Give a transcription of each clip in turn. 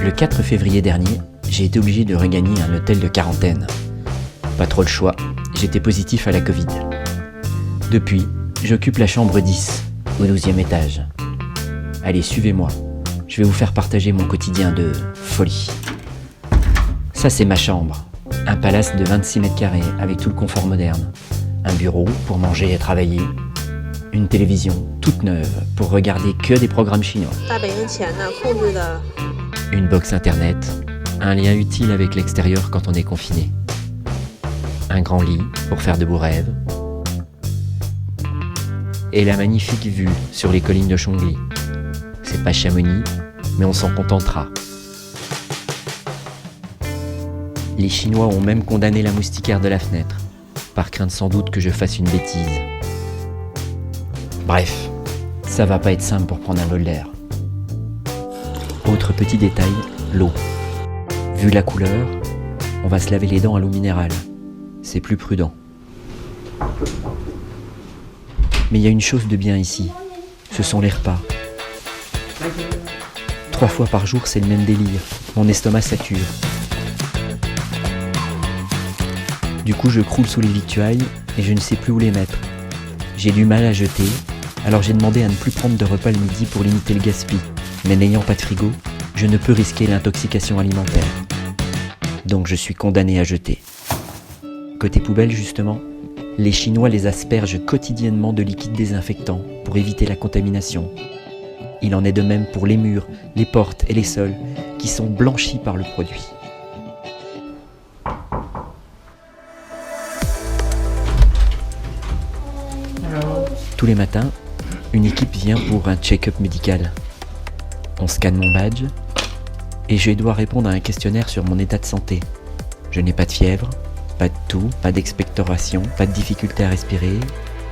Le 4 février dernier, j'ai été obligé de regagner un hôtel de quarantaine. Pas trop le choix, j'étais positif à la Covid. Depuis, j'occupe la chambre 10, au 12e étage. Allez, suivez-moi, je vais vous faire partager mon quotidien de folie. Ça, c'est ma chambre, un palace de 26 mètres carrés avec tout le confort moderne. Un bureau pour manger et travailler. Une télévision toute neuve pour regarder que des programmes chinois. Une box internet, un lien utile avec l'extérieur quand on est confiné. Un grand lit pour faire de beaux rêves. Et la magnifique vue sur les collines de Chongli. C'est pas Chamonix, mais on s'en contentera. Les Chinois ont même condamné la moustiquaire de la fenêtre, par crainte sans doute que je fasse une bêtise. Bref, ça va pas être simple pour prendre un vol d'air. Autre petit détail, l'eau. Vu la couleur, on va se laver les dents à l'eau minérale. C'est plus prudent. Mais il y a une chose de bien ici, ce sont les repas. 3 fois par jour, c'est le même délire. Mon estomac sature. Du coup, je croule sous les victuailles et je ne sais plus où les mettre. J'ai du mal à jeter, alors j'ai demandé à ne plus prendre de repas le midi pour limiter le gaspillage. Mais n'ayant pas de frigo, je ne peux risquer l'intoxication alimentaire. Donc je suis condamné à jeter. Côté poubelle justement, les Chinois les aspergent quotidiennement de liquide désinfectant pour éviter la contamination. Il en est de même pour les murs, les portes et les sols qui sont blanchis par le produit. Tous les matins, une équipe vient pour un check-up médical. On scanne mon badge et je dois répondre à un questionnaire sur mon état de santé. Je n'ai pas de fièvre, pas de toux, pas d'expectoration, pas de difficulté à respirer,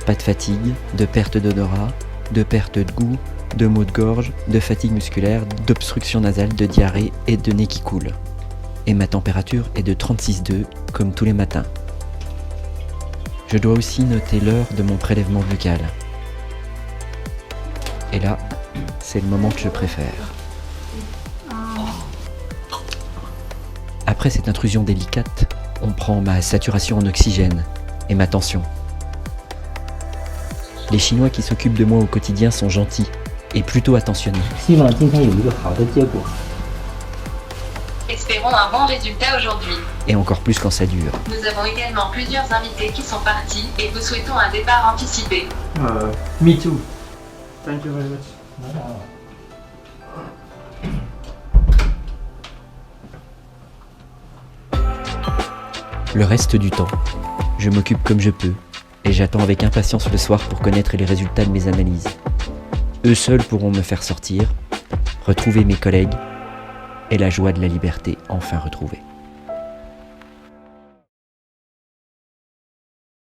pas de fatigue, de perte d'odorat, de perte de goût, de maux de gorge, de fatigue musculaire, d'obstruction nasale, de diarrhée et de nez qui coule. Et ma température est de 36,2 comme tous les matins. Je dois aussi noter l'heure de mon prélèvement buccal. Et là, c'est le moment que je préfère. Après cette intrusion délicate, on prend ma saturation en oxygène et ma tension. Les Chinois qui s'occupent de moi au quotidien sont gentils et plutôt attentionnés. Espérons un bon résultat aujourd'hui. Et encore plus quand ça dure. Nous avons également plusieurs invités qui sont partis et vous souhaitons un départ anticipé. Me too. Thank you very much. Le reste du temps, je m'occupe comme je peux et j'attends avec impatience le soir pour connaître les résultats de mes analyses. Eux seuls pourront me faire sortir, retrouver mes collègues et la joie de la liberté enfin retrouvée.